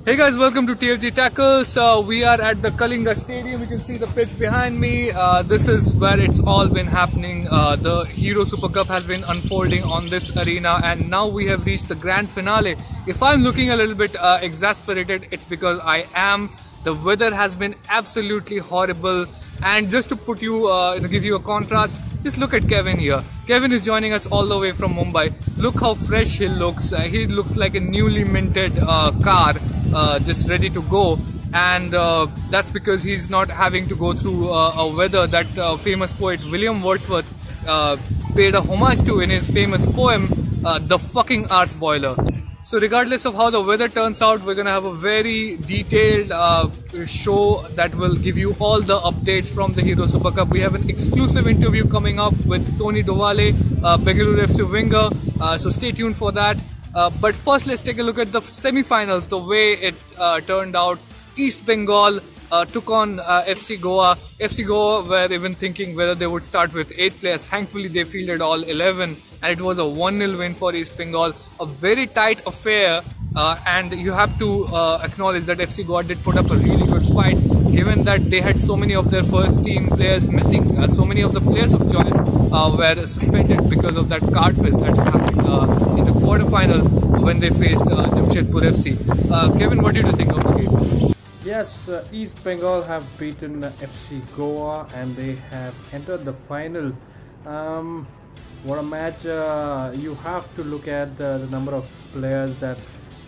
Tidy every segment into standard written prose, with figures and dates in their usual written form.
Hey guys, welcome to TFG Tackles. We are at the Kalinga Stadium. You can see the pitch behind me. This is where it's all been happening. The Hero Super Cup has been unfolding on this arena, and now we have reached the grand finale. If I'm looking a little bit exasperated, it's because I am. The weather has been absolutely horrible, and just to put you, give you a contrast, just look at Kevin here. Kevin is joining us all the way from Mumbai. Look how fresh he looks. He looks like a newly minted car. Just ready to go, and that's because he's not having to go through a weather that famous poet William Wordsworth paid a homage to in his famous poem, The Fucking Arse Boiler. So regardless of how the weather turns out, we're gonna have a very detailed show that will give you all the updates from the Hero Super Cup. We have an exclusive interview coming up with Toni Dovale, Bengaluru FC winger, so stay tuned for that. But first, let's take a look at the semi-finals, the way it turned out. East Bengal took on FC Goa. FC Goa were even thinking whether they would start with 8 players. Thankfully, they fielded all 11, and it was a 1-0 win for East Bengal. A very tight affair, and you have to acknowledge that FC Goa did put up a really good fight, given that they had so many of their first team players missing. So many of the players of choice were suspended because of that card fist that happened in the quarterfinal when they faced Jamshedpur FC. Kevin, what did you think of the game? Yes, East Bengal have beaten FC Goa and they have entered the final. What a match. You have to look at the number of players that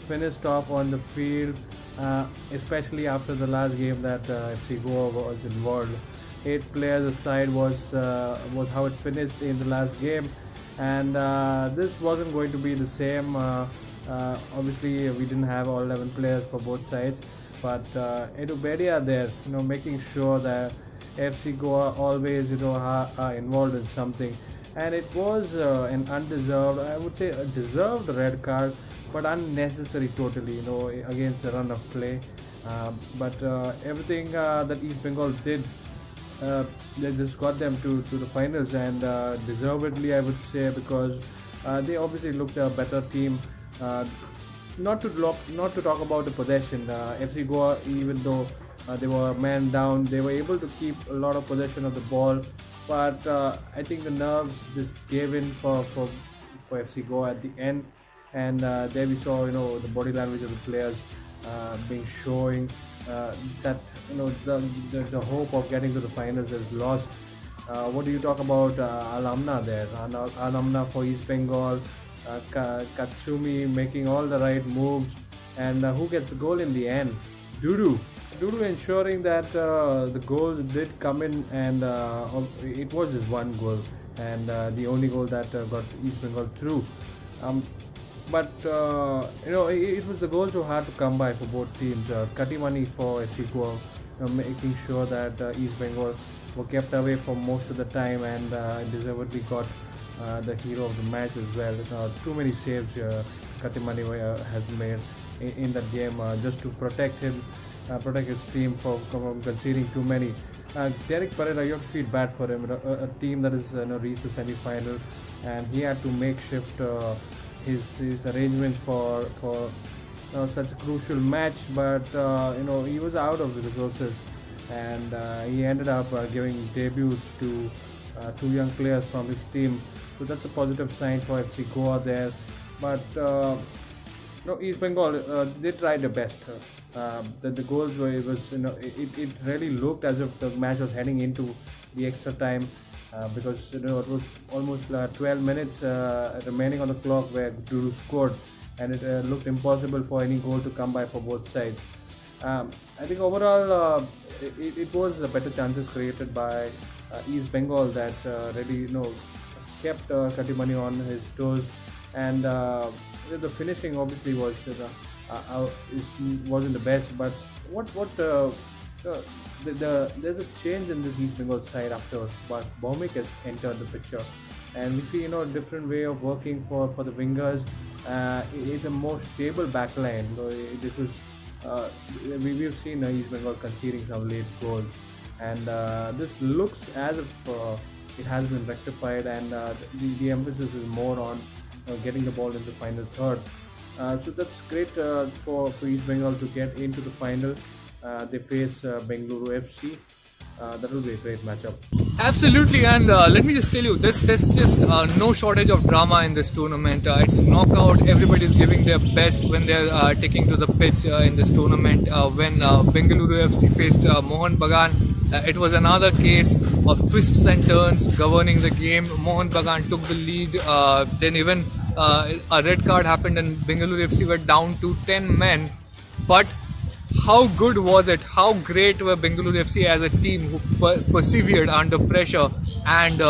finished off on the field, especially after the last game that FC Goa was involved. 8 players aside was how it finished in the last game, and this wasn't going to be the same. Obviously, we didn't have all 11 players for both sides, but Edu Bedia there, making sure that FC Goa always, are involved in something. And it was an undeserved, I would say a deserved red card, but unnecessary totally, against the run of play. But everything that East Bengal did, they just got them to the finals, and deservedly, I would say, because they obviously looked a better team. Not to talk about the possession. FC Goa, even though they were man down, they were able to keep a lot of possession of the ball. But I think the nerves just gave in for FC Goa at the end, and there we saw the body language of the players showing that the hope of getting to the finals is lost. What do you talk about Alamna there? Alamna for East Bengal, Katsumi making all the right moves, and who gets the goal in the end? Dudu ensuring that the goals did come in, and it was just one goal, and the only goal that got East Bengal through. But it was the goals who had to come by for both teams. Katimani for FC Goa, making sure that East Bengal were kept away for most of the time, and deservedly got the hero of the match as well. Too many saves Katimani has made in that game, just to protect his team from conceding too many. Derek Pereira, you have to feel bad for him. A team that is reached the semi-final, and he had to makeshift his arrangements for such a crucial match. But he was out of the resources, and he ended up giving debuts to 2 young players from his team. So that's a positive sign for FC Goa there. But East Bengal they tried their best. The goals were, it really looked as if the match was heading into the extra time, because it was almost 12 minutes remaining on the clock where Dudu scored, and it looked impossible for any goal to come by for both sides. I think overall it was better chances created by East Bengal that really kept Katimani on his toes, and the finishing obviously wasn't the best. But there's a change in this East Bengal side after Bhaumik has entered the picture, and we see a different way of working for the wingers. It's a more stable backline. This was we've seen East Bengal conceding some late goals, and this looks as if it has been rectified, and the emphasis is more on getting the ball in the final third. So that's great for East Bengal to get into the final. They face Bengaluru FC. That will be a great matchup. Absolutely, and let me just tell you, there's just no shortage of drama in this tournament. It's knockout. Everybody's giving their best when they're taking to the pitch in this tournament. When Bengaluru FC faced Mohun Bagan, it was another case of twists and turns governing the game. Mohun Bagan took the lead. Then even a red card happened, and Bengaluru FC were down to 10 men. But how good was it? How great were Bengaluru FC as a team who persevered under pressure and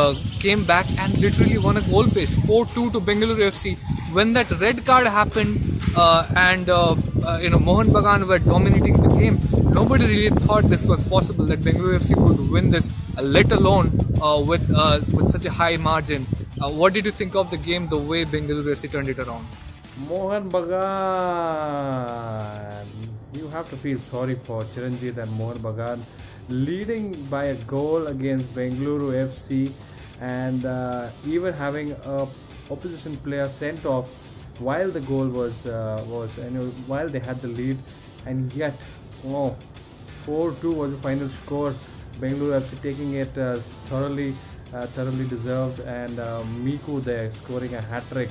came back and literally won a goal fest 4-2 to Bengaluru FC. When that red card happened and Mohun Bagan were dominating the game, nobody really thought this was possible, that Bengaluru FC would win this, let alone with such a high margin. What did you think of the game, the way Bengaluru FC turned it around? Mohun Bagan, you have to feel sorry for Chiranjit and Mohun Bagan, leading by a goal against Bengaluru FC, and even having a opposition player sent off while the goal was while they had the lead, and yet 4-2 was the final score. Bengaluru FC taking it thoroughly deserved, and Miku there scoring a hat-trick.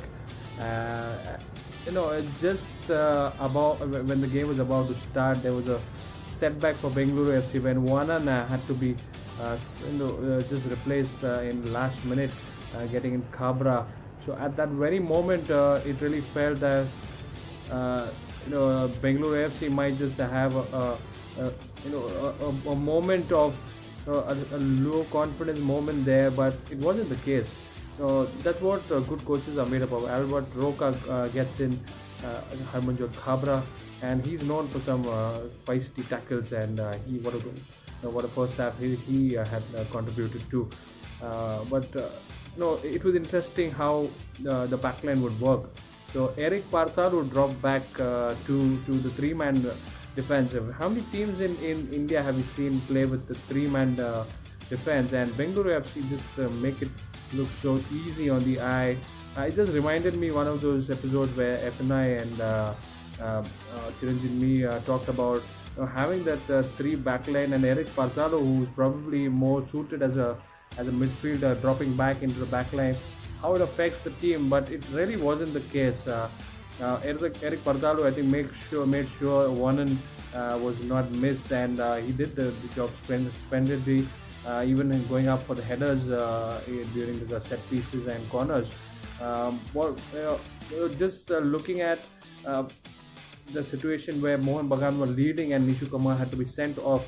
Just about when the game was about to start, there was a setback for Bengaluru FC when Wanan had to be just replaced in last minute, getting in Kabra. So at that very moment, it really felt as Bengaluru FC might just have a moment of a low confidence moment there, but it wasn't the case. That's what good coaches are made up of. Albert Roca gets in Harmanjot Khabra, and he's known for some feisty tackles, and what a first half he had contributed to. It was interesting how the backline would work. So Eric Parthar would drop back to the three-man defense. How many teams in India have you seen play with the three-man defense? And Bengaluru FC just make it look so easy on the eye. It just reminded me one of those episodes where FNI and Chiranjit talked about having that three backline, and Eric Parzalo, who's probably more suited as a midfielder, dropping back into the backline, how it affects the team. But it really wasn't the case. Eric Parzalo, I think, made sure Wanan was not missed, and he did the job splendidly. Even in going up for the headers during the set pieces and corners. Just looking at the situation where Mohun Bagan were leading and Nishu Kumar had to be sent off,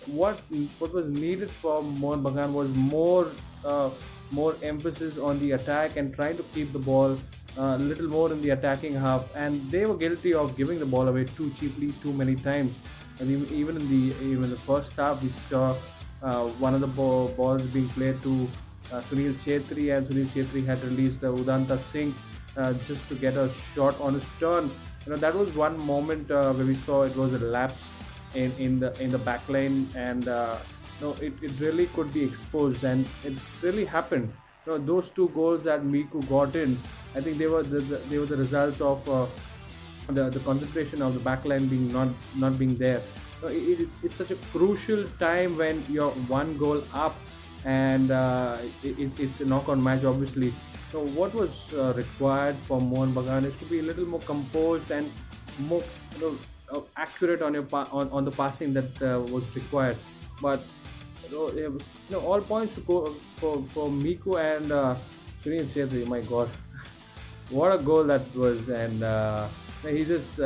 what was needed for Mohun Bagan was more emphasis on the attack and trying to keep the ball a little more in the attacking half, and they were guilty of giving the ball away too cheaply too many times. And even in the first half, we saw one of the balls being played to Sunil Chetri, and Sunil Chetri had released Udanta Singh just to get a shot on his turn. That was one moment where we saw it was a lapse in the back line, and it really could be exposed, and it really happened. Those two goals that Miku got in, I think they were the results of the concentration of the back line being not being there. It's such a crucial time when you're one goal up, and it's a knock-on match, obviously. So what was required for Mohun Bagan is to be a little more composed and more accurate on the passing that was required. But all points to go for Miku and Sunil Chetri. My God, what a goal that was! And he just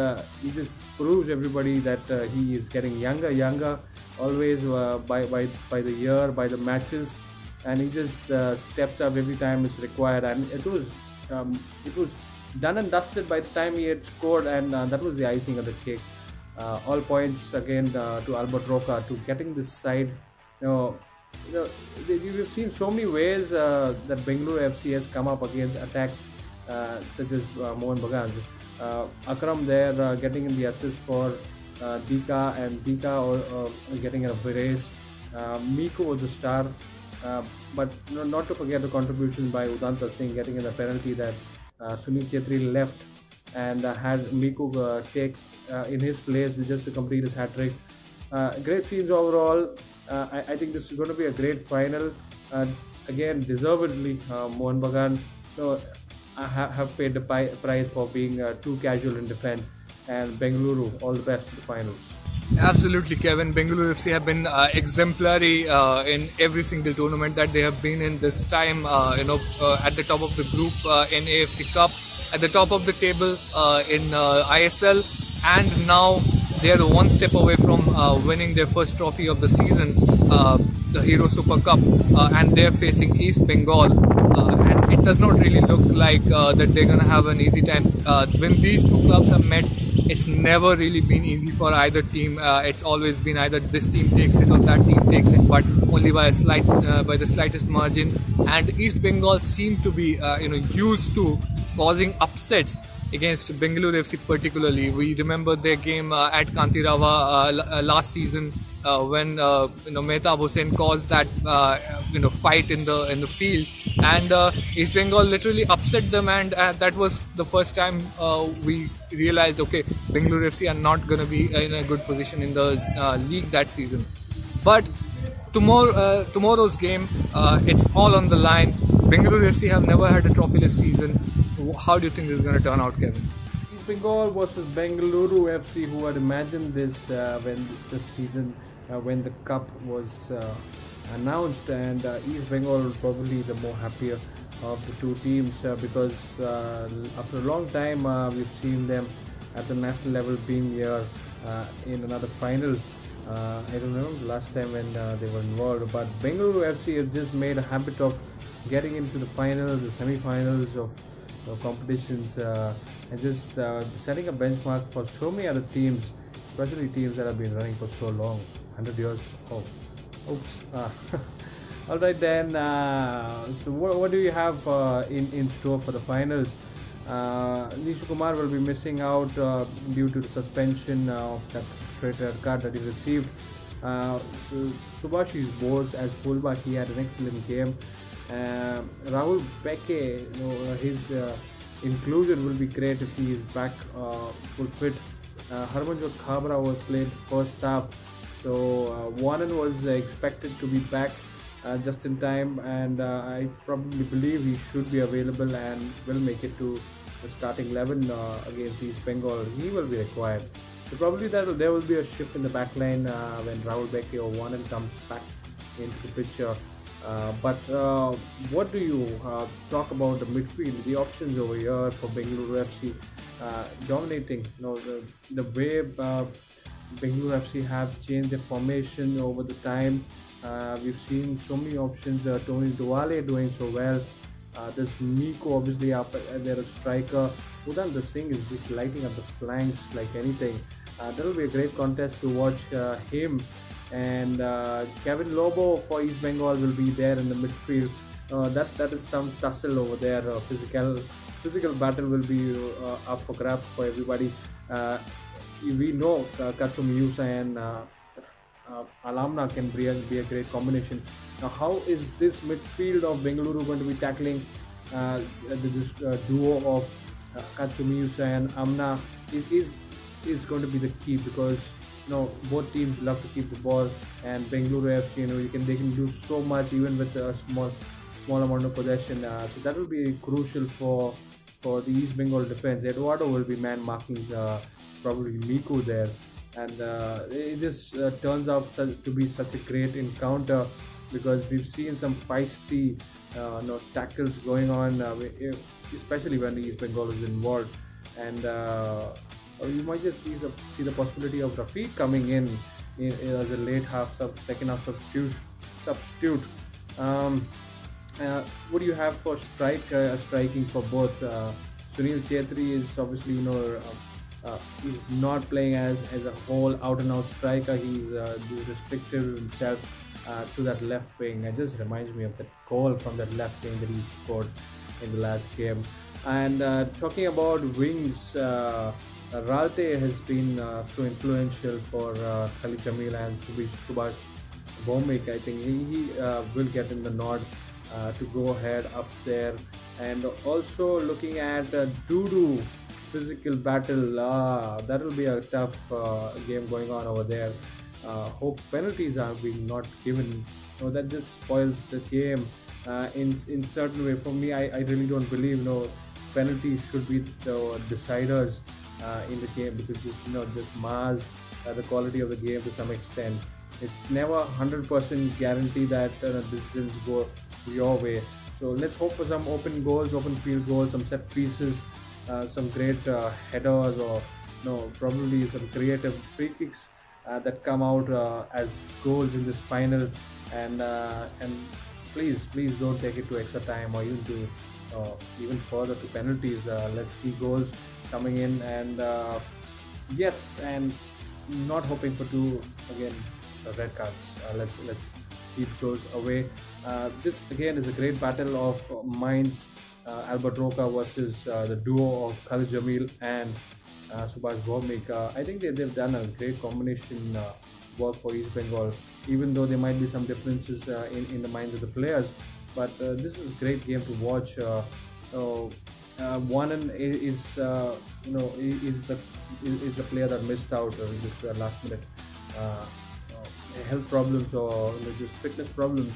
proves everybody that he is getting younger, always by the year, by the matches, and he just steps up every time it's required. And it was done and dusted by the time he had scored, and that was the icing of the cake. All points again to Albert Roca to getting this side. We've seen so many ways that Bengaluru FC has come up against attacks such as Mohun Bagan. Akram there getting in the assist for Dika, and Dika getting a race. Miku was the star, but not to forget the contribution by Udanta Singh, getting in the penalty that Sunil Chetri left. and had Miku take in his place just to complete his hat trick. Great scenes overall. I think this is going to be a great final. Again, deservedly, Mohan Bagan have paid the price for being too casual in defense. And Bengaluru, all the best to the finals. Absolutely, Kevin. Bengaluru FC have been exemplary in every single tournament that they have been in this time. At the top of the group in AFC Cup, at the top of the table in ISL, and now they are one step away from winning their first trophy of the season, the Hero Super Cup, and they're facing East Bengal. And it does not really look like that they're gonna have an easy time. When these two clubs have met, it's never really been easy for either team. It's always been either this team takes it or that team takes it, but only by the slightest margin. And East Bengal seem to be used to causing upsets against Bengaluru FC particularly. We remember their game at Kantirava last season when Mehtab Hussain caused that fight in the field, and East Bengal literally upset them, and that was the first time we realized, okay, Bengaluru FC are not going to be in a good position in the league that season. But tomorrow's game, it's all on the line. Bengaluru FC have never had a trophyless season. How do you think this is going to turn out, Kevin? East Bengal versus Bengaluru FC, who had imagined this when the season, when the cup was announced, and East Bengal probably the more happier of the two teams because after a long time we've seen them at the national level being here in another final. I don't remember the last time when they were involved, but Bengaluru FC has just made a habit of getting into the finals, the semi-finals of competitions, and just setting a benchmark for so many other teams, especially teams that have been running for so long, 100 years. Oh, oops. All right then. So what do you have in store for the finals? Nishu Kumar will be missing out due to the suspension of that straight red card that he received. So Subhashish Bose as fullback, he had an excellent game. Rahul Beke, his inclusion will be great if he is back full fit. Harmanjot Khabra was played first half, so Warren was expected to be back just in time, and I probably believe he should be available and will make it to the starting 11 against East Bengal. He will be required. So probably there will be a shift in the back line when Rahul Beke or Warren comes back into the picture. But what do you talk about the midfield, the options over here for Bengaluru FC dominating? The way Bengaluru FC have changed their formation over the time. We've seen so many options. Toni Dovale doing so well. There's Miko obviously up there, a striker. Udan Singh is just lighting up the flanks like anything. That will be a great contest to watch him. And Kevin Lobo for East Bengal will be there in the midfield. That is some tussle over there. Physical battle will be up for grabs for everybody. We know Katsumi Yusa and Alamna can be a great combination. Now, how is this midfield of Bengaluru going to be tackling this duo of Katsumi Yusa and Amna? Is going to be the key, because both teams love to keep the ball, and Bengaluru FC, they can do so much even with a small amount of possession. So that will be crucial for the East Bengal defense. Eduardo will be man marking probably Miku there, and it just turns out to be such a great encounter, because we've seen some feisty tackles going on, especially when the East Bengal is involved, and you might just see the possibility of Rafiq coming in as a late second half substitute. What do you have for striking for both? Sunil Chetri is obviously he's not playing as a whole out and out striker. He's restricted himself to that left wing. It just reminds me of that goal from that left wing that he scored in the last game. And talking about wings, Ralte has been so influential for Khalid Jamil and Subhash Bhomik. I think he will get in the nod to go ahead up there. And also looking at Dudu physical battle. That will be a tough game going on over there. Hope penalties are being not given. That just spoils the game in certain way. For me, I really don't believe penalties should be the deciders in the game, because just mars the quality of the game to some extent. It's never 100% guarantee that decisions go your way. So let's hope for some open goals, open field goals, some set pieces, some great headers, or probably some creative free kicks that come out as goals in this final. And please don't take it to extra time, or even to even further to penalties. Let's see goals coming in, and yes, and not hoping for two again red cards. Let's keep those away. This again is a great battle of minds. Albert Roca versus the duo of Khalid Jamil and Subhash Bhowmik. I think they've done a great combination work for East Bengal, even though there might be some differences in the minds of the players. But this is a great game to watch. One is the player that missed out in this last minute health problems, or just fitness problems,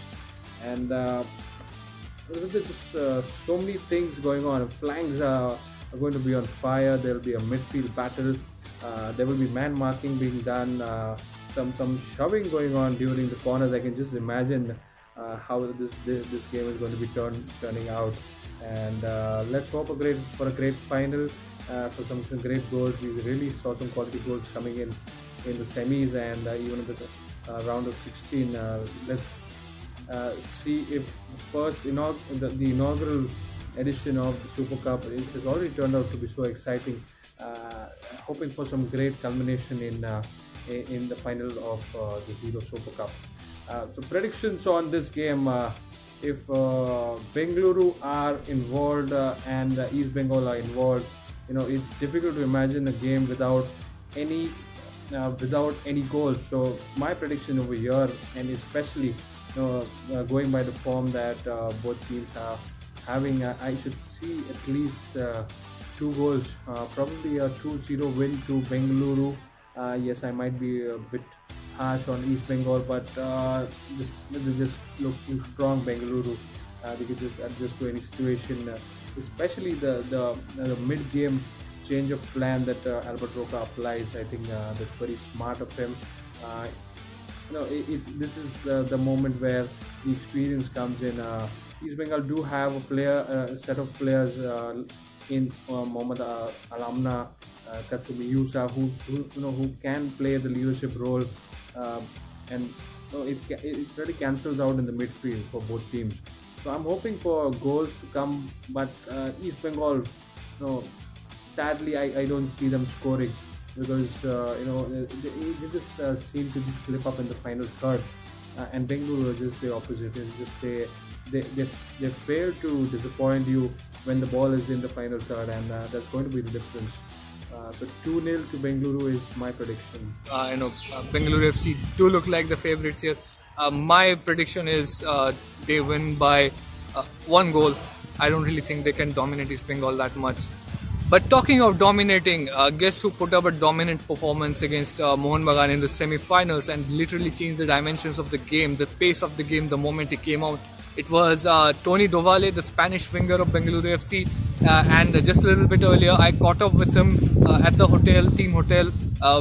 and there's just so many things going on. Flanks are going to be on fire. There will be a midfield battle. There will be man marking being done. Some shoving going on during the corners. I can just imagine how this game is going to be turning out. And let's hope for a great final, for some great goals. We really saw some quality goals coming in the semis, and even in the round of 16. Let's see if the inaugural edition of the Super Cup has already turned out to be so exciting. Hoping for some great culmination in the final of the Hero Super Cup. So predictions on this game: if Bengaluru are involved and East Bengal are involved, it's difficult to imagine a game without any goals. So my prediction over here, and especially going by the form that both teams are having, I should see at least 2 goals, probably a 2-0 win to Bengaluru. Yes, I might be a bit harsh on East Bengal, but they just look too strong. Bengaluru, they could just adjust to any situation, especially the mid-game change of plan that Albert Roca applies. I think that's very smart of him. This is the moment where the experience comes in. East Bengal do have a set of players in Mohammad Alamna, Katsumi Yusa, who can play the leadership role, and it really cancels out in the midfield for both teams. So I'm hoping for goals to come, but East Bengal, sadly I don't see them scoring, because they just seem to just slip up in the final third, and Bengaluru are just the opposite. It's just they fail to disappoint you when the ball is in the final third, and that's going to be the difference. So 2-0 to Bengaluru is my prediction. Bengaluru FC do look like the favourites here. My prediction is they win by 1 goal. I don't really think they can dominate East Bengal that much. But talking of dominating, guess who put up a dominant performance against Mohun Bagan in the semi-finals and literally changed the dimensions of the game, the pace of the game the moment he came out? It was Toni Dovale, the Spanish winger of Bengaluru FC, and just a little bit earlier I caught up with him at the team hotel,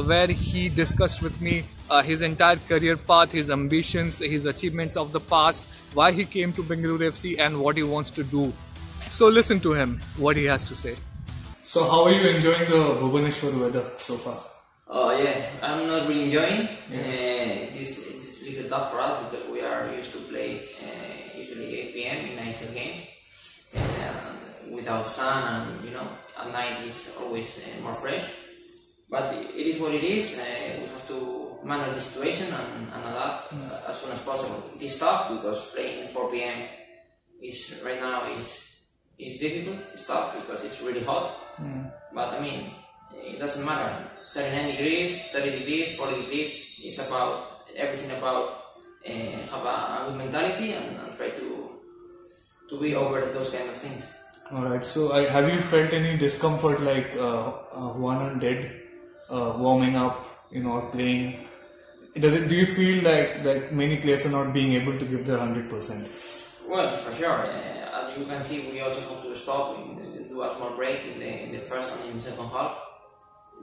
where he discussed with me his entire career path, his ambitions, his achievements of the past, why he came to Bengaluru FC and what he wants to do. So listen to him, what he has to say. So how are you enjoying the Bhubaneswar weather so far? Oh yeah, I'm not really enjoying. It's a little tough for us because we are used to play usually 8 p.m. in ISL games, without sun, and at night it's always more fresh. But it is what it is. We have to manage the situation and adapt as soon as possible. It is tough because playing 4 p.m. right now is difficult. It's tough because it's really hot. But I mean, it doesn't matter. 39 degrees, 30 degrees, 40 degrees. It's about everything about have a good mentality and try to be over those kind of things. Alright, so have you felt any discomfort like Juan did warming up, or playing? Do you feel like many players are not being able to give their 100%? Well, for sure. As you can see, we also have to stop and do a small break in the first and in the second half,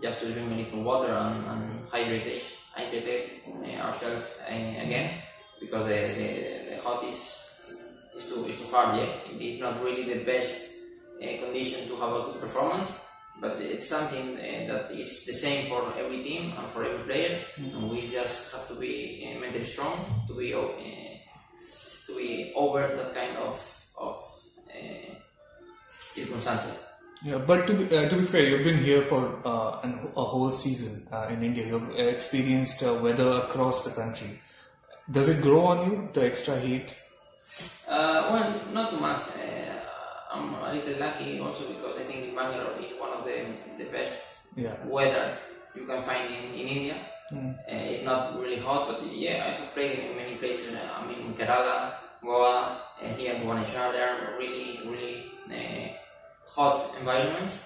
just to drink a little water and hydrate ourselves again, because the hot is too hard. Yeah, it is not really the best condition to have a good performance, but it's something that is the same for every team and for every player, and we just have to be mentally strong to be over that kind of circumstances. Yeah, but to be fair, you've been here for a whole season in India. You've experienced weather across the country. Does it grow on you, the extra heat? Well, not too much. I'm a little lucky also because I think Bangalore is one of the best weather you can find in India. It's not really hot, but yeah, I have played in many places. I mean, in Kerala, Goa, here in Bhubaneswar, there are really hot environments.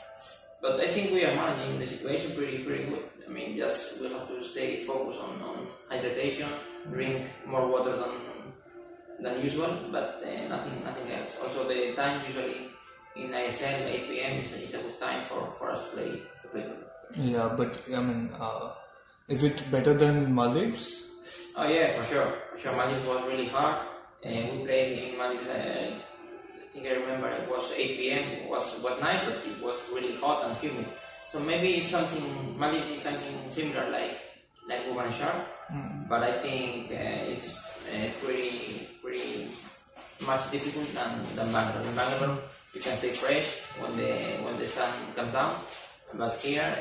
But I think we are managing the situation pretty good. I mean, just we have to stay focused on hydration, drink more water than usual, but nothing else. Also, the time usually in ISL 8 p.m. is a good time for us to play. Yeah, but I mean, is it better than Maldives? Oh yeah, for sure. Maldives was really hard. We played in Maldives. I think I remember it was 8 p.m. It was night, but it was really hot and humid. So maybe Maldives is something similar like Bhubaneswar, but I think it's pretty much difficult than Bangalore. In Bangalore, you can stay fresh when the sun comes down, but here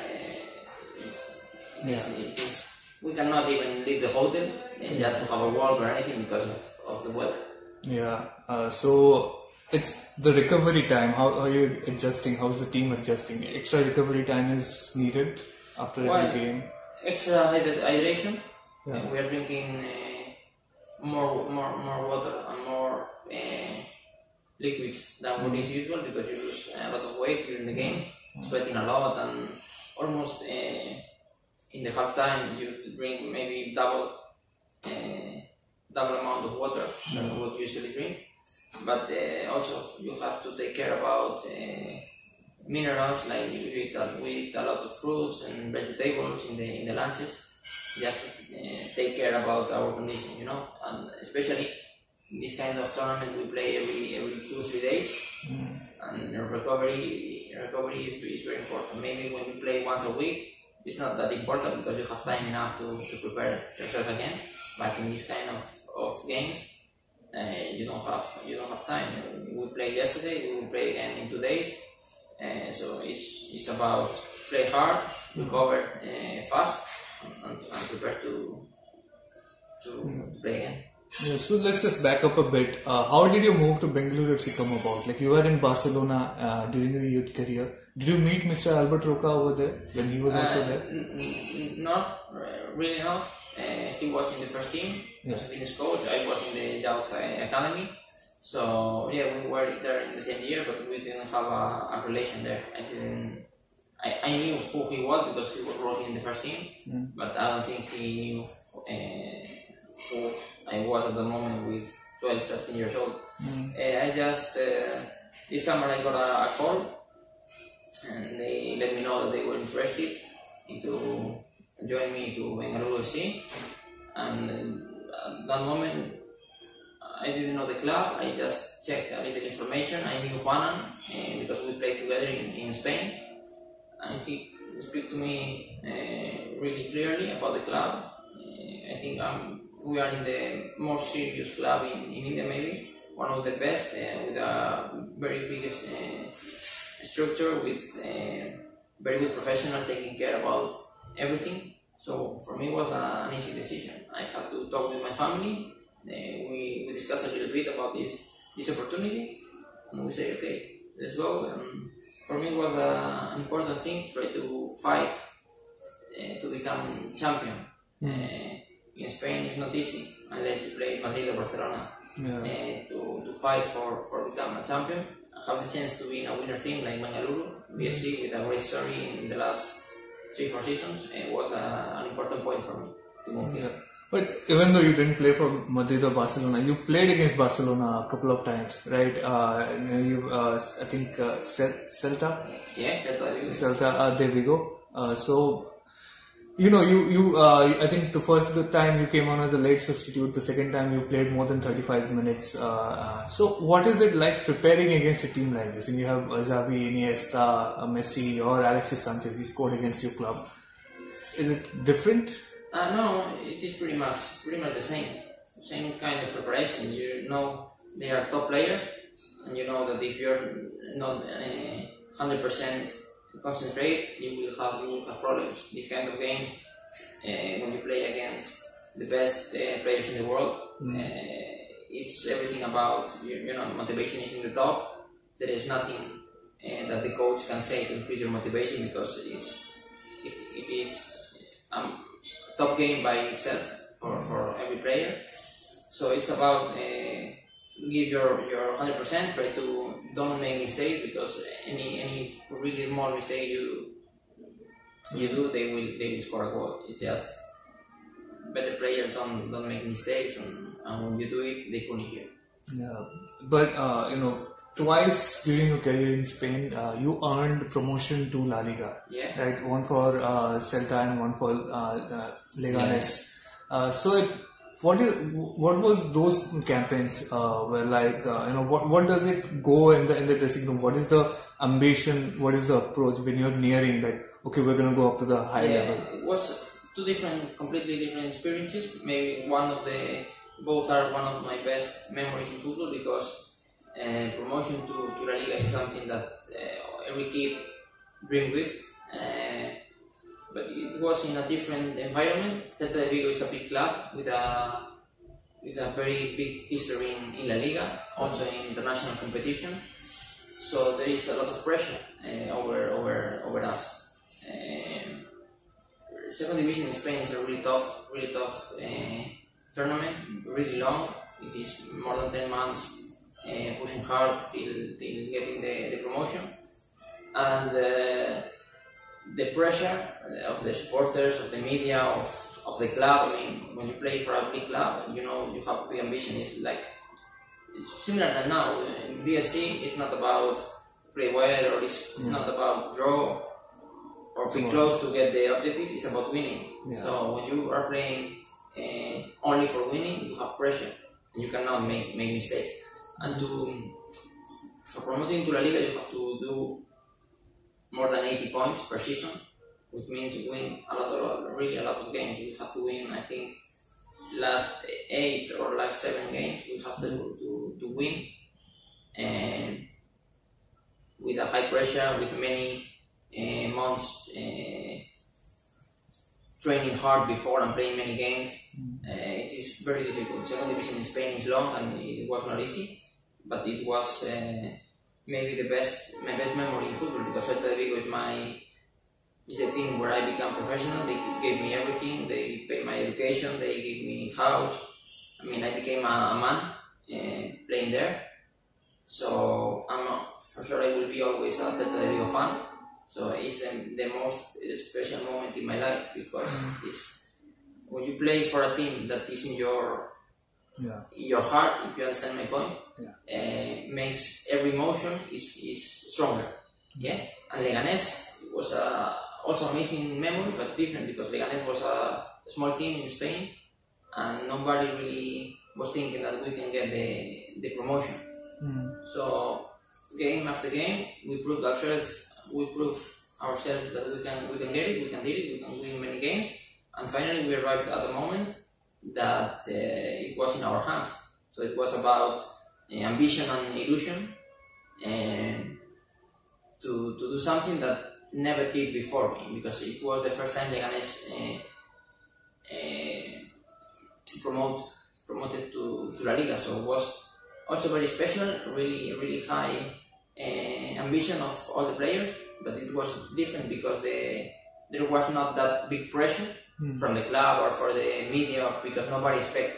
we cannot even leave the hotel just to have a walk or anything because of the weather. Yeah. So it's the recovery time. How are you adjusting? How's the team adjusting? Extra recovery time is needed after every game. Extra hydration. Yeah. We are drinking more water and more liquids than what is usual because you lose a lot of weight during the game, sweating a lot, and almost in the halftime you drink maybe double amount of water than what you usually drink. But also you have to take care about minerals, like we eat a lot of fruits and vegetables in the lunches, just to take care about our condition, and especially in this kind of tournament we play every 2-3 days, and recovery is very important. Maybe when you play once a week, it's not that important because you have time enough to prepare yourself again. But in this kind of games, you don't have time. We played yesterday, we will play again in 2 days. So it's about play hard, recover fast, and prepare to play again. Yeah, so let's just back up a bit. How did your move to Bengaluru FC come about? Like, you were in Barcelona during your youth career. Did you meet Mr. Albert Roca over there when he was also there? Not really, not. He was in the first team as a fitness coach. I was in the youth academy. So yeah, we were there in the same year, but we didn't have a relation there. I knew who he was because he was working in the first team, but I don't think he knew who I was at the moment with 12, 13 years old. I just, this summer I got a call and they let me know that they were interested to join me to Bengaluru FC, and at that moment I didn't know the club. I just checked a little information. I knew Juanan because we played together in Spain, and he spoke to me really clearly about the club. I think we are in the most serious club in India, maybe one of the best, with a very big structure, with very good professionals taking care about everything. So for me it was an easy decision. I had to talk with my family. We discussed a little bit about this opportunity, and we said, okay, let's go. And for me it was an important thing, try to fight to become champion. In Spain it's not easy unless you play Madrid or Barcelona. To fight for becoming a champion, have the chance to be in a winner team like Bengaluru FC with a great story in the last 3-4 seasons, it was an important point for me to move here. But even though you didn't play for Madrid or Barcelona, you played against Barcelona a couple of times, right? I think Celta. Yeah, Celta de Vigo. Celta de Vigo. So, I think the first good time you came on as a late substitute. The second time you played more than 35 minutes. So, what is it like preparing against a team like this? And you have Xavi, Iniesta, Messi, or Alexis Sanchez. He scored against your club. Is it different? No, it is pretty much the same kind of preparation. You know they are top players, and you know that if you're not 100% concentrate, you will have problems. These kind of games, when you play against the best players in the world, it's everything about motivation is in the top. There is nothing that the coach can say to increase your motivation because it is top game by itself for every player. So it's about give your 100%, try to don't make mistakes, because any really small mistake you do, they will score a goal. It's just better players don't make mistakes, and when you do it, they punish you. Yeah, but twice during your career in Spain, you earned promotion to La Liga. Yeah. Right, one for Celta and one for Leganes. Yeah. What was those campaigns were like? What does it go in the dressing room? What is the ambition? What is the approach when you're nearing that? Okay, we're gonna go up to the high level. It was completely different experiences. Maybe both are one of my best memories in football, because promotion to La Liga is something that every kid dreams with. But it was in a different environment. Celta de Vigo is a big club with a very big history in La Liga, also in international competition. So there is a lot of pressure over us. Second division in Spain is a really tough tournament, really long. It is more than 10 months pushing hard till getting the promotion, and the pressure of the supporters, of the media, of the club. I mean, when you play for a big club, you have big ambition. It's similar than now. In BFC, it's not about play well, or it's not about draw or be close to get the objective. It's about winning. Yeah. So when you are playing only for winning, you have pressure, and you cannot make mistakes. And for promoting to La Liga, you have to do more than 80 points per season, which means you win a lot of games. You have to win, I think, last 8 or last 7 games. You have to win, and with a high pressure, with many months training hard before and playing many games. It is very difficult. Second division in Spain is long, and it was not easy, but it was maybe my best memory in football, because Celta de Vigo is a team where I became professional. They gave me everything. They paid my education. They gave me house. I mean, I became a man playing there. So for sure I will be always a Celta de Vigo fan. So it's the most special moment in my life, because it's when you play for a team that is in your heart, if you understand my point, makes every emotion is stronger. Yeah, and Leganes was also amazing memory, but different, because Leganes was a small team in Spain, and nobody really was thinking that we can get the promotion. So game after game, we proved ourselves that we can get it, we can win many games, and finally we arrived at the moment that it was in our hands. So it was about ambition and illusion, and to do something that never did before me, because it was the first time Leganes promoted to La Liga. So it was also very special, really high ambition of all the players, but it was different because there was not that big pressure from the club or for the media, because nobody expected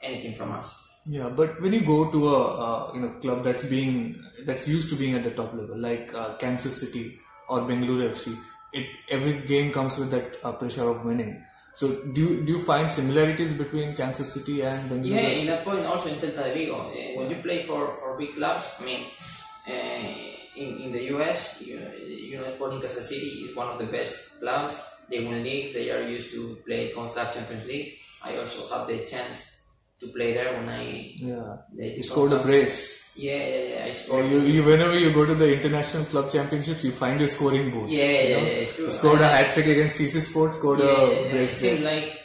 anything from us. Yeah, but when you go to a club that's used to being at the top level, like Kansas City or Bengaluru FC, every game comes with that pressure of winning. So do you find similarities between Kansas City and Bengaluru? Yeah, FC? in that point also in Celta de Vigo, when you play for big clubs, I mean, in the US, Sporting Kansas City is one of the best clubs. They win leagues. They are used to play CONCACAF Champions League. I also had the chance to play there when you scored a brace. Yeah. I scored. You whenever you go to the international club championships, you find your scoring boots. Yeah, true. You scored a hat trick against TC Sports. Scored a brace. It seems like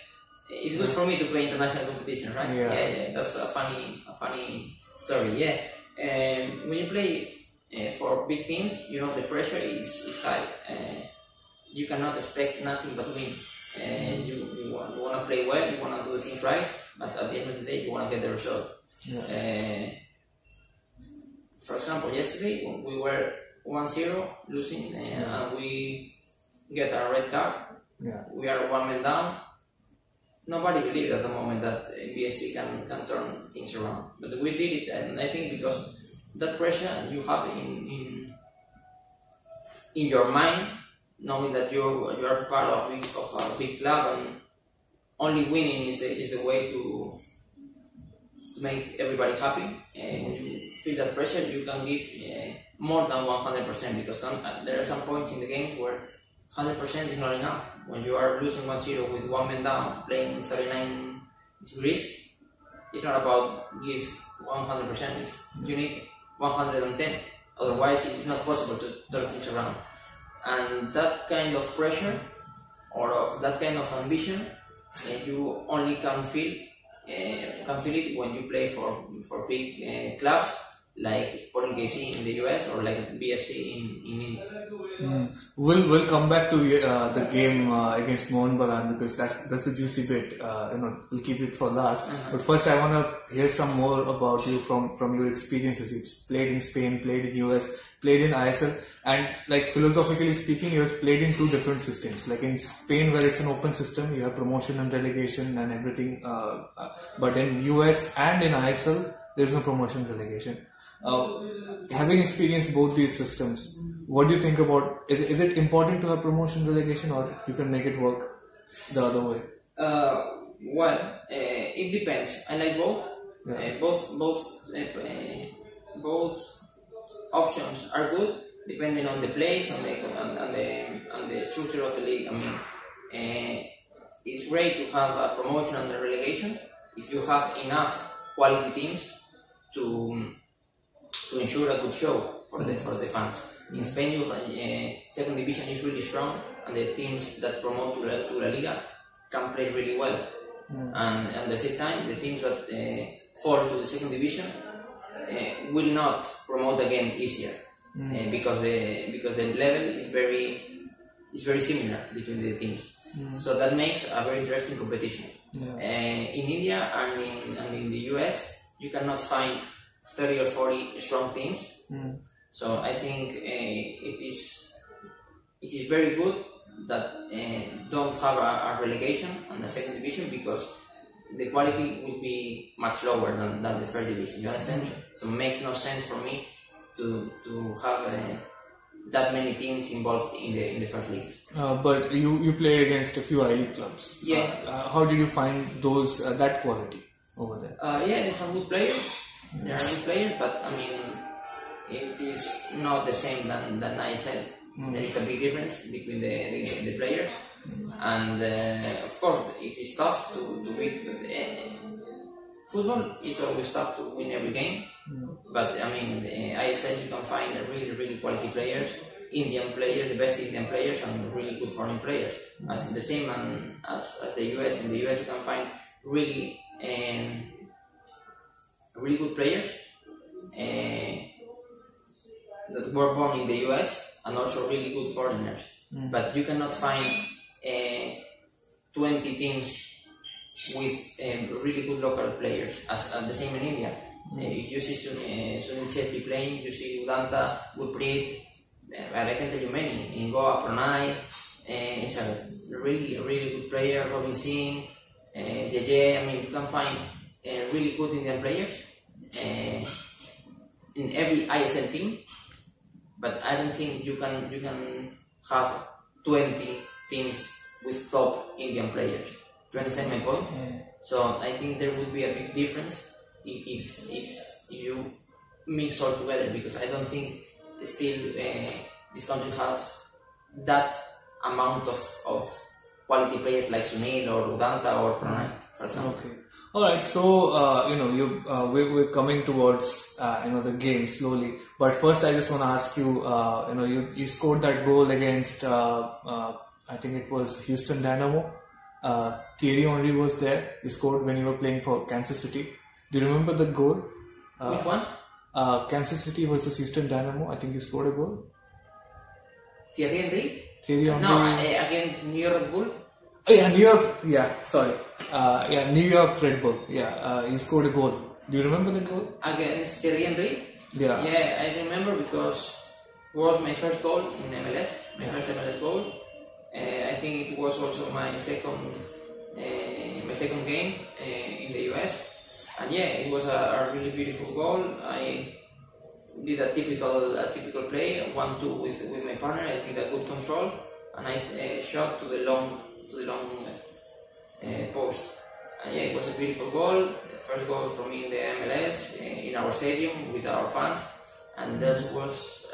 it's good for me to play international competition, right? Yeah. That's a funny story. Yeah, and when you play for big teams, the pressure is high. You cannot expect nothing but win. You want to play well, you want to do things right, but at the end of the day, you want to get the result. Yeah. For example, yesterday we were 1-0 losing, and we get a red card. Yeah. We are 1 man down. Nobody believed at the moment that BFC can turn things around, but we did it, and I think because that pressure you have in your mind, knowing that you are part of a big club and only winning is the way to make everybody happy. And when you feel that pressure, you can give more than 100%, because there are some points in the games where 100% is not enough. When you are losing 1-0 with 1 man down, playing 39 degrees, it's not about give 100%. You need 110. Otherwise, it's not possible to turn things around. And that kind of pressure or of that kind of ambition, you only can feel it when you play for big clubs like Sporting KC in the US or like BFC in India. We'll come back to the game against Mohun Bagan, because that's the juicy bit. We'll keep it for last. But first, I want to hear some more about you from your experiences. You've played in Spain, played in US, played in ISL, and like philosophically speaking, you've played in two different systems. Like in Spain, where it's an open system, you have promotion and relegation and everything. But in US and in ISL, there's no promotion relegation. Having experienced both these systems, what do you think about? Is it important to have promotion relegation, or you can make it work the other way? It depends. I like both. Yeah. Both options are good, depending on the place and the structure of the league. I mean, it's great to have a promotion and a relegation if you have enough quality teams to ensure a good show for the fans. In Spain, second division is really strong, and the teams that promote to La Liga can play really well. And at the same time, the teams that fall to the second division will not promote again easier, because the level is very similar between the teams. So that makes a very interesting competition. In India and in the US, you cannot find 30 or 40 strong teams. So I think it is very good that don't have a relegation on the second division, because the quality will be much lower than the first division. You understand me? So it makes no sense for me to have that many teams involved in the first leagues. But you played against a few I-League clubs. Yeah. How did you find those that quality over there? Yeah, they have good players. They are good players, but I mean, it is not the same than I said. There is a big difference between the players, and of course it is tough to beat. Football is always tough to win every game, but I mean, I said you can find really quality players, Indian players, the best Indian players, and really good foreign players. As the same as the US. In the US, you can find really good players that were born in the US, and also really good foreigners. But you cannot find 20 teams with really good local players, as the same in India. If you see Sunil Chesby playing, you see Udanta, Gurpreet, but I can tell you many. In Goa, Pranay is a really good player. Robin Singh, JJ. I mean, you can find really good Indian players in every ISL team, but I don't think you can have 20 teams with top Indian players. Do you understand my point? So I think there would be a big difference if you mix all together, because I don't think still this country has that amount of quality players like Sunil or Udanta or Pranay, for example. Okay. All right. So we're coming towards the game slowly. But first, I just want to ask you. You scored that goal against I think it was Houston Dynamo. Thierry Henry was there. You scored when you were playing for Kansas City. Do you remember that goal? Which one? Kansas City versus Houston Dynamo. I think you scored a goal. Thierry Henry? Thierry Henry. No, against New York Red Bull. Oh, yeah, New York. Yeah, sorry. New York Red Bull. Yeah, you scored a goal. Do you remember that goal? Against Thierry Henry? Yeah. Yeah, I remember because it was my first goal in MLS. My first MLS goal. I think it was also my second game in the US. And yeah, it was a really beautiful goal. I did a typical play, 1-2 with my partner. I did a good control, a nice shot to the long post. And yeah, it was a beautiful goal. The first goal for me in the MLS in our stadium with our fans, and that was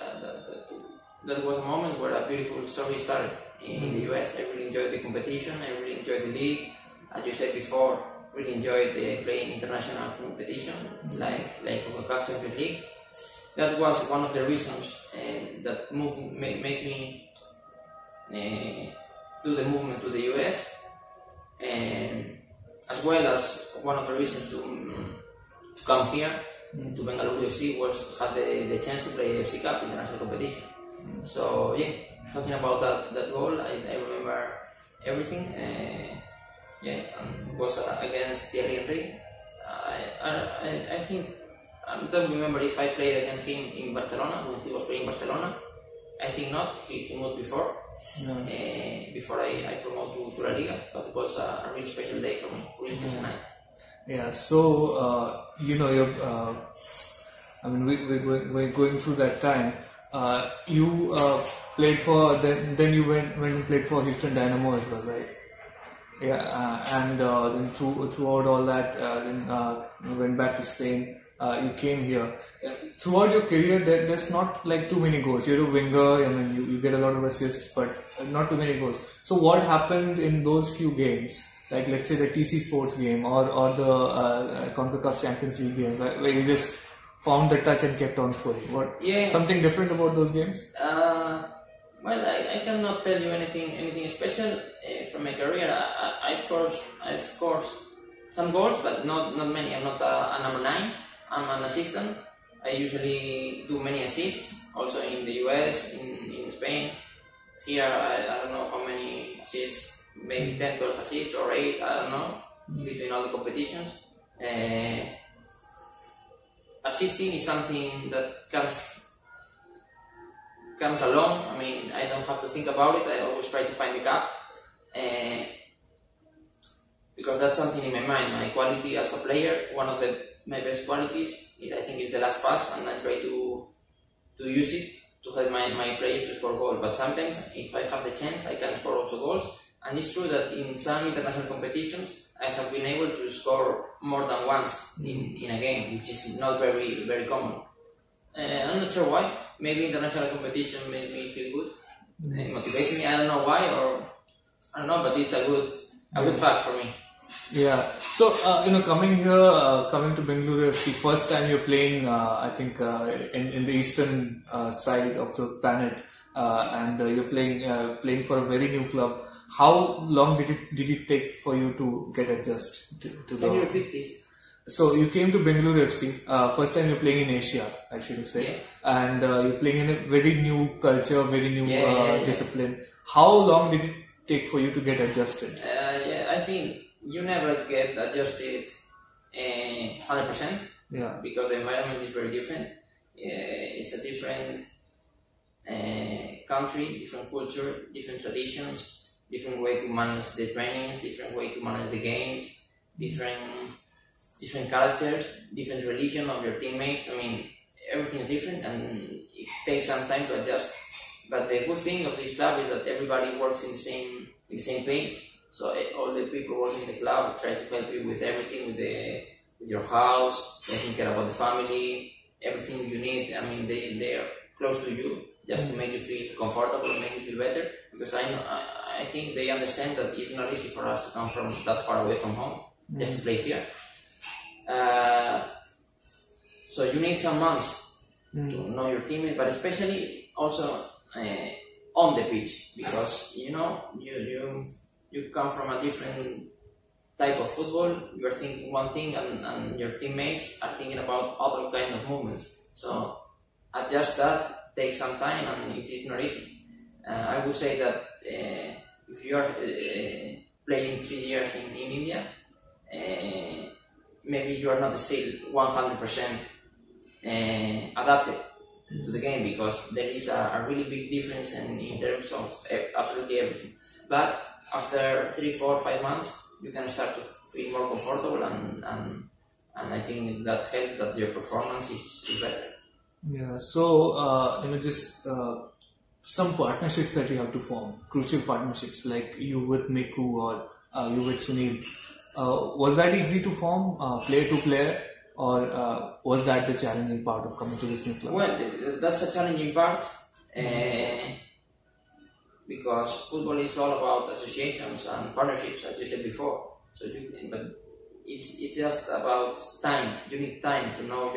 a moment where a beautiful story started in the US. I really enjoyed the competition. I really enjoyed the league. As you said before, really enjoyed playing international competition like CONCACAF Champions League. That was one of the reasons that made me do the movement to the US, and as well as one of the reasons to come here to Bengaluru FC was to have the chance to play FC Cup international competition. So yeah, talking about that goal, I remember everything. It was against Thierry Henry. I think I don't remember if I played against him in Barcelona when he was playing Barcelona. I think not. He moved before. Before I promoted to La Liga, but it was a really special day for me, really special night. Yeah. So we're going through that time. You played for then you went and played for Houston Dynamo as well, right? Yeah, and then throughout all that, then you went back to Spain. You came here. Throughout your career, there's not like too many goals. You're a winger. I mean, you get a lot of assists, but not too many goals. So what happened in those few games? Like let's say the TC Sports game or the CONCACAF Champions League game, where you just found the touch and kept on scoring. Something different about those games? Well, I cannot tell you anything special from my career. I've scored some goals, but not many. I'm not a number 9. I'm an assistant. I usually do many assists, also in the US, in Spain. Here, I don't know how many assists, maybe 10, 12 assists or 8, I don't know, between all the competitions. Assisting is something that comes along. I mean, I don't have to think about it. I always try to find the gap, because that's something in my mind. My quality as a player, one of my best qualities, I think, is the last pass, and I try to use it to help my players to score goals. But sometimes, if I have the chance, I can score also goals. And it's true that in some international competitions, I have been able to score more than once in a game, which is not very, very common. I'm not sure why. Maybe international competition made me feel good, and motivates me. I don't know why, or I don't know, but it's a good fact for me. Yeah. So coming here, coming to Bengaluru FC, first time you're playing, I think in the eastern side of the planet, and you're playing for a very new club. How long did it take for you to get adjusted to the? Can you repeat, please? So you came to Bengaluru FC, first time you're playing in Asia, I should say, and you're playing in a very new culture, very new discipline. How long did it take for you to get adjusted? I think you never get adjusted 100%. Yeah. Because the environment is very different. It's a different country, different culture, different traditions, different way to manage the trainings, different way to manage the games, different different characters, different religion of your teammates. I mean, everything is different, and it takes some time to adjust. But the good thing of this club is that everybody works in the same page. So all the people working in the club try to help you with everything, with your house, taking care about the family, everything you need. I mean, they are close to you just to make you feel comfortable and make you feel better. Because I think they understand that it's not easy for us to come from that far away from home just to play here. So you need some months to know your teammates, but especially also on the pitch, because you come from a different type of football. You are thinking one thing, and your teammates are thinking about other kind of movements. So adjust that takes some time, and it is not easy. I would say that if you are playing 3 years in India, maybe you are not still 100% adapted to the game, because there is a really big difference in terms of absolutely everything. But after 3, 4, 5 months, you can start to feel more comfortable, and I think that helps that your performance is better. Yeah. So just some partnerships that you have to form, crucial partnerships like you with Miku or you with Sunil. Was that easy to form, player to player, or was that the challenging part of coming to this new club? Well, that's a challenging part, because football is all about associations and partnerships, as you said before. But it's just about time. You need time to know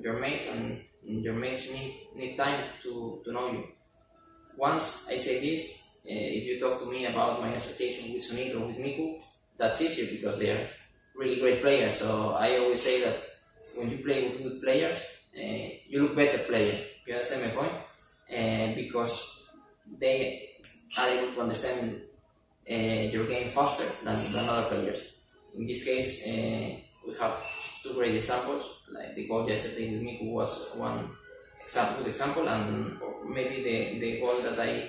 your mates, and your mates need time to know you. Once I say this, if you talk to me about my association with Sunil or with Miku, that's easier because they are really great players. So I always say that when you play with good players, you look better player. You understand my point? Because they are able to understand your game faster than other players. In this case, we have 2 great examples. Like the goal yesterday with Miku was one good example, and maybe the goal that I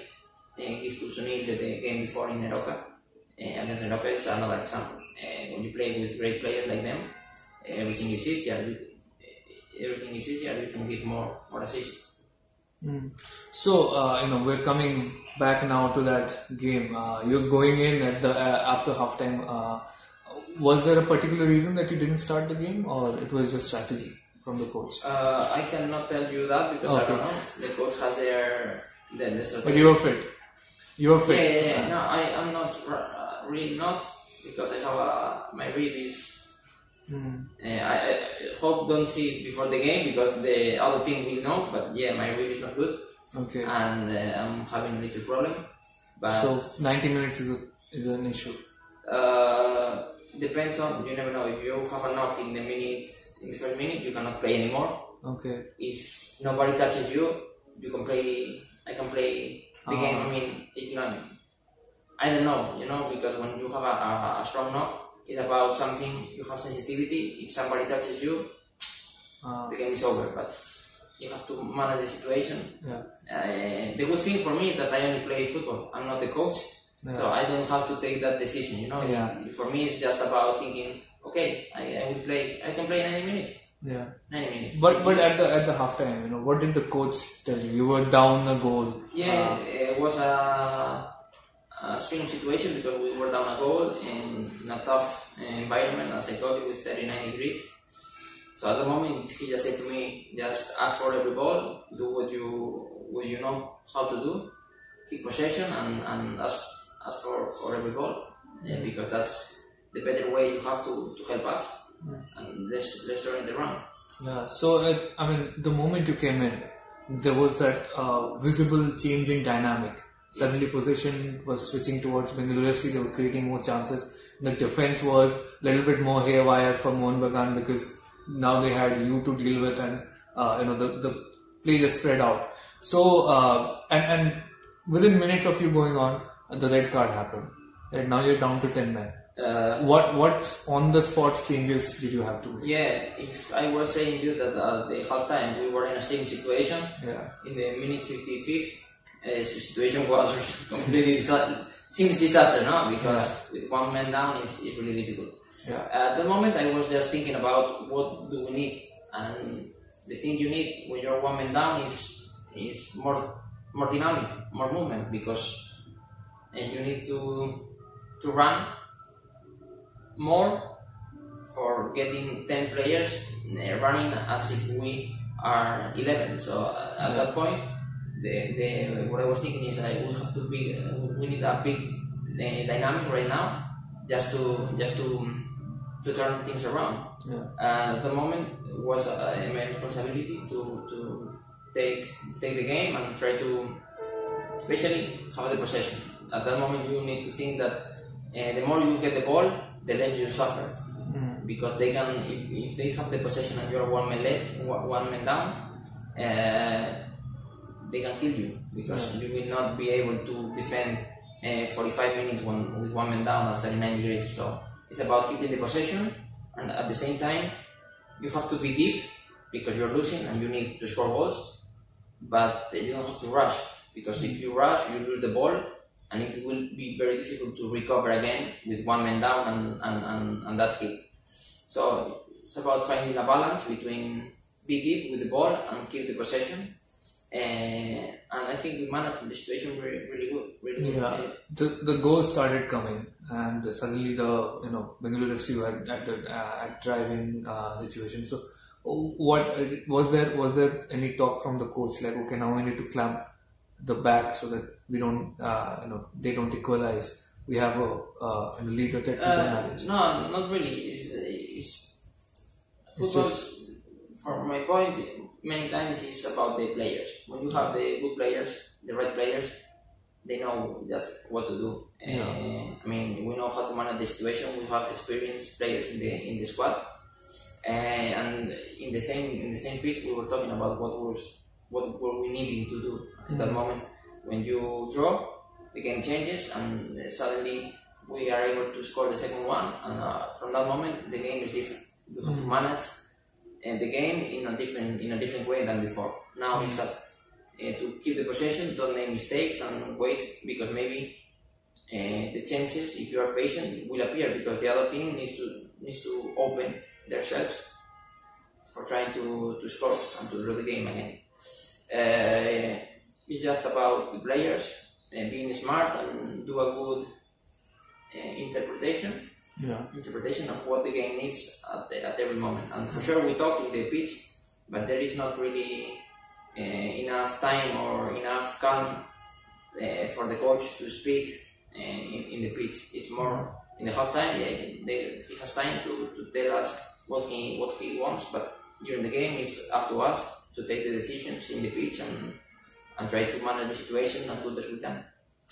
give to Sunil the game before in Neroka against Neroka is another example. When you play with great players like them, everything is easier. You can give more assists. So we're coming back now to that game. You're going in at the after halftime. Was there a particular reason that you didn't start the game, or it was just strategy from the coach? I cannot tell you that because I don't know. The coach has their strategy. But you were fit. You were fit. Yeah. No, I'm not really not, because I have my rib is. I hope don't see it before the game, because the other team will know. But yeah, my rib is not good. Okay. And I'm having a little problem. But so 90 minutes is an issue. Depends on, you never know. If you have a knock in the first minute, you cannot play anymore. Okay. If nobody touches you, you can play. I can play the game. I mean, it's not. I don't know, because when you have a strong knock, it's about something. You have sensitivity. If somebody touches you, the game is over. But you have to manage the situation. Yeah. The good thing for me is that I only play football. I'm not the coach. Yeah. So I don't have to take that decision, Yeah. For me, it's just about thinking, okay, I will play. I can play 90 minutes. Yeah. 90 minutes. But at the halftime, what did the coach tell you? You were down a goal. Yeah, it was a strange situation because we were down a goal in a tough environment, as I told you, with 39 degrees. So at the moment, he just said to me, just ask for every ball, do what you know how to do, keep possession, and ask for every ball, because that's the better way you have to help us, and let's turn it around. Yeah. So the moment you came in, there was that visible changing dynamic. Suddenly, possession was switching towards Bengaluru FC. They were creating more chances. The defense was a little bit more haywire for Mohun Bagan, because now they had you to deal with, and the play just spread out. So and within minutes of you going on, the red card happened. And now you're down to 10 men. What on the spot changes did you have to make? Yeah, if I was saying you that at the halftime we were in a same situation. Yeah. In the minute 55th, the situation was completely seems disaster, no? Because with one man down, it's really difficult. Yeah. At the moment, I was just thinking about what do we need, and the thing you need when you're one man down is more dynamic, more movement, because you need to run more for getting 10 players running as if we are 11. So at that point, what I was thinking is we need a big dynamic right now, just to turn things around. At the moment, it was my responsibility to take the game and try to, especially, have the possession. At that moment, you need to think that the more you get the ball, the less you suffer. Because they can, if they have the possession and you're one man down, they can kill you, because you will not be able to defend 45 minutes with one man down at 39 degrees. So it's about keeping the possession, and at the same time, you have to be deep because you're losing and you need to score goals, but you don't have to rush, because if you rush, you lose the ball, and it will be very difficult to recover again with one man down and that hit. So it's about finding a balance between be deep with the ball and keep the possession. And I think we managed the situation really good. Yeah, the goals started coming, and suddenly the Bengaluru FC were at driving situation. So, what was there any talk from the coach, like, okay, now we need to clamp the back so that we don't they don't equalize? We have a lead that we can manage. No, not really. It's football. From my point, many times it's about the players. When you have the good players, the right players, they know just what to do. I mean, we know how to manage the situation. We have experienced players in the squad, and in the same pitch, we were talking about what were we needing to do at that moment. When you draw, the game changes, and suddenly we are able to score the second one. And from that moment, the game is different. You have to manage the game in a different way than before. Now it's to keep the possession, don't make mistakes, and wait, because maybe the chances, if you are patient, will appear, because the other team needs to open themselves for trying to score and to draw the game again. It's just about the players being smart and do a good interpretation of what the game needs at every moment. And for sure we talk in the pitch, but there is not really enough time or enough calm for the coach to speak in the pitch. It's more in the half time. He has time to tell us what he wants, but during the game it's up to us to take the decisions in the pitch and try to manage the situation as good as we can.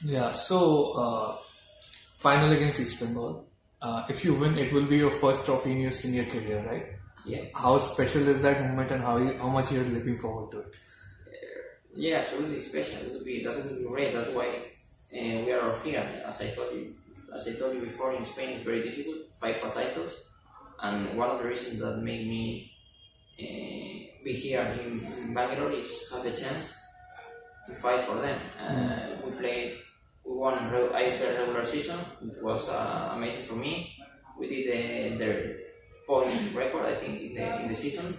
Yeah, so final against East Bengal. If you win, it will be your first trophy in your senior career, right? Yeah. How special is that moment, and how much you're looking forward to it? Yeah, absolutely special. That would be great. That's why we are here. As I told you before, in Spain it's very difficult, fight for titles, and one of the reasons that made me be here in Bangalore is have the chance to fight for them. We won ISL regular season. It was amazing for me. We did their points record, I think, in the season.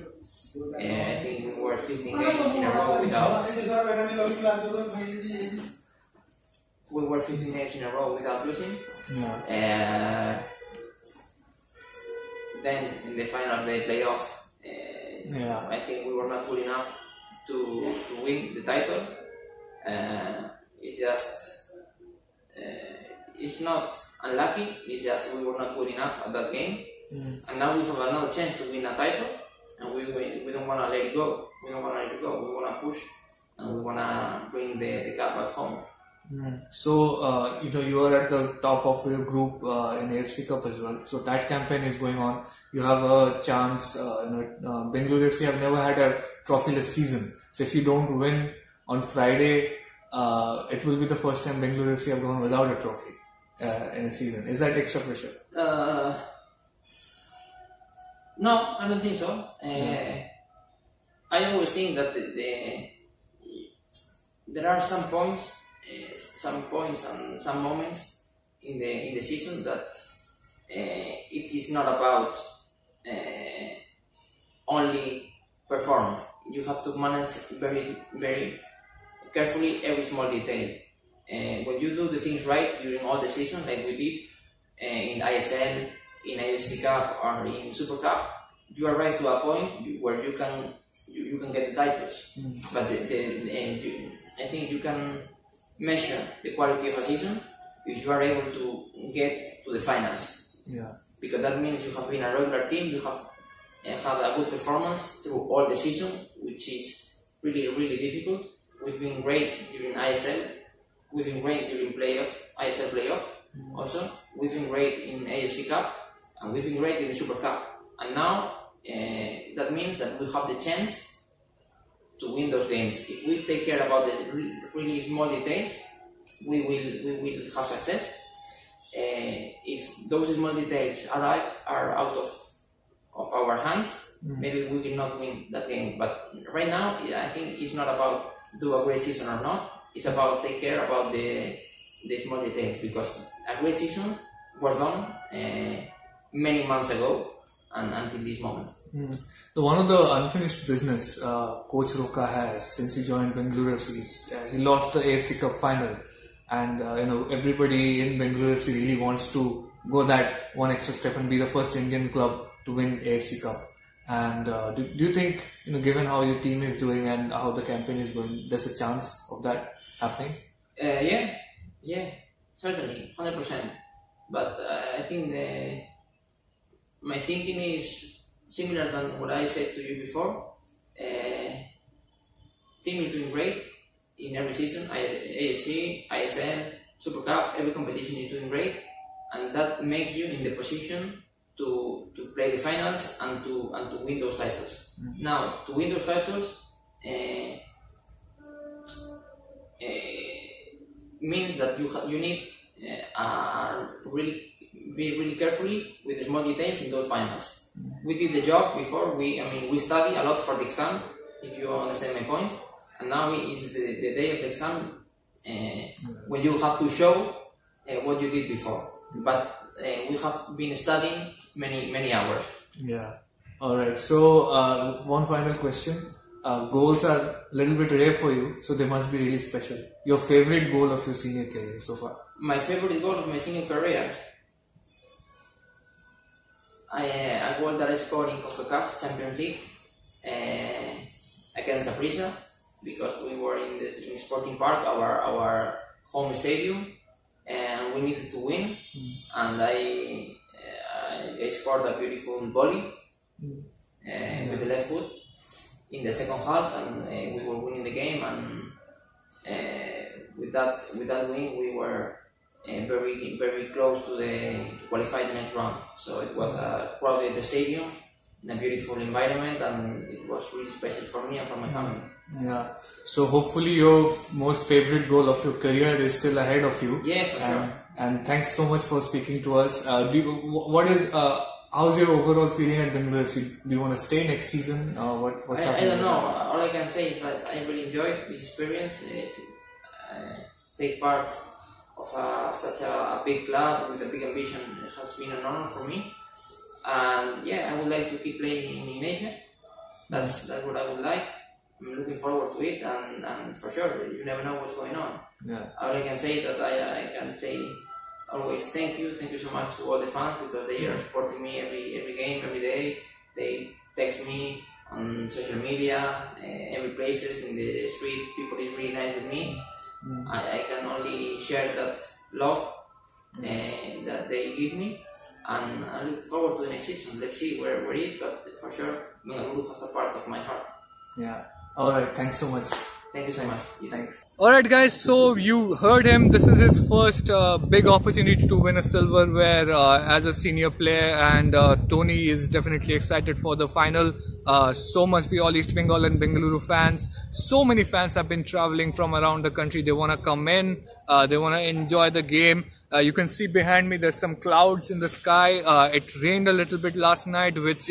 I think we were 15 games in a row without. We were 15 games in a row without losing. Yeah. Then in the final they played off. I think we were not good enough to win the title. It's just. It's not unlucky, it's just we were not good enough at that game. And now we have another chance to win a title, and we don't want to let it go. We don't want to let it go. We want to push, and we want to bring the cup back home. So, you are at the top of your group in AFC Cup as well. So that campaign is going on. You have a chance. Bengaluru FC have never had a trophyless season. So if you don't win on Friday, it will be the first time Bengaluru FC have gone without a trophy in a season. Is that extra pressure? No, I don't think so. I always think that there are some points and some moments in the season that it is not about only perform. You have to manage very, very carefully every small detail. When you do the things right during all the season, like we did in ISL, in AFC Cup, or in Super Cup, you arrive to a point where you can get the titles. But I think you can measure the quality of a season if you are able to get to the finals. Yeah. Because that means you have been a regular team, you have had a good performance through all the season, which is really, really difficult. We've been great during ISL, we've been great during ISL playoff also, we've been great in AFC Cup, and we've been great in the Super Cup. And now that means that we have the chance to win those games. If we take care about the really small details, we will have success. If those small details are out of our hands, maybe we will not win that game. But right now, I think it's not about do a great season or not. It's about take care about the small details, because a great season was done many months ago and until this moment. So one of the unfinished business Coach Roca has since he joined Bengaluru FC is he lost the AFC Cup final, and everybody in Bengaluru FC really wants to go that one extra step and be the first Indian club to win AFC Cup. And do you think, given how your team is doing and how the campaign is going, there's a chance of that happening? Yeah, certainly, 100%. But I think my thinking is similar than what I said to you before. Team is doing great in every season. AFC, ISL, Super Cup, every competition is doing great, and that makes you in the position to play the finals and to win those titles. Now, to win those titles means that you need really be really carefully with the small details in those finals. We did the job before. We study a lot for the exam, if you understand my point. And now is the day of the exam when you have to show what you did before. But we have been studying many hours. Yeah. All right. So one final question. Goals are a little bit rare for you, so they must be really special. Your favorite goal of your senior career so far? My favorite goal of my senior career? A goal that I scored in CONCACAF Champions League against Saprissa, because we were in Sporting Park, our home stadium, and we needed to win. And I scored a beautiful volley with the left foot in the second half, and we were winning the game. And with that win, we were very close to qualify the next round. So it was a crowded stadium in a beautiful environment, and it was really special for me and for my family. Yeah. So hopefully your most favorite goal of your career is still ahead of you. Yeah, for sure. And thanks so much for speaking to us. How's your overall feeling at Bengaluru FC? Do you want to stay next season? What's happening? I don't know. All I can say is that I really enjoyed this experience. Take part of such a big club with a big ambition. It has been an honor for me. And yeah, I would like to keep playing in Asia. That's what I would like. I'm looking forward to it, and for sure, you never know what's going on. Yeah. All I can say is that I can say always thank you so much to all the fans, because they are supporting me every game, every day. They text me on social media, every places in the street. People is really nice with me. I can only share that love that they give me, and I look forward to the next season. Let's see where it is, but for sure, Bengaluru has a part of my heart. Yeah. All right. Thanks so much. Thank you so much. Thanks. Alright guys, so you heard him. This is his first big opportunity to win a silverware as a senior player, and Toni is definitely excited for the final. So must be all East Bengal and Bengaluru fans. So many fans have been traveling from around the country. They want to come in, they want to enjoy the game. You can see behind me there's some clouds in the sky. It rained a little bit last night, which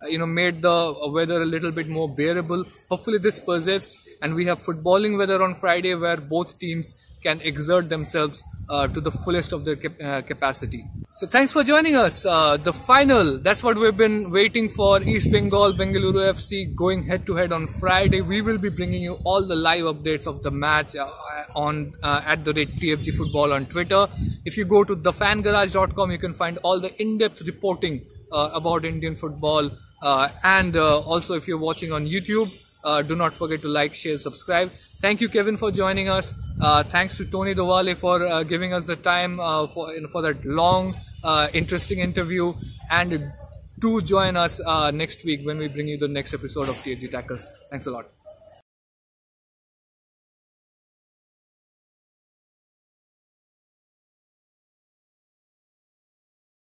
made the weather a little bit more bearable. Hopefully this persists, and we have footballing weather on Friday where both teams can exert themselves to the fullest of their capacity. So thanks for joining us. The final, that's what we've been waiting for. East Bengal, Bengaluru FC going head to head on Friday. We will be bringing you all the live updates of the match on at the rate TFG Football on Twitter. If you go to thefangarage.com, you can find all the in-depth reporting about Indian football. And also if you're watching on YouTube, do not forget to like, share, subscribe. Thank you, Kevin, for joining us. Thanks to Toni Dovale for giving us the time for that long, interesting interview. And do join us next week when we bring you the next episode of TFG Tackles. Thanks a lot.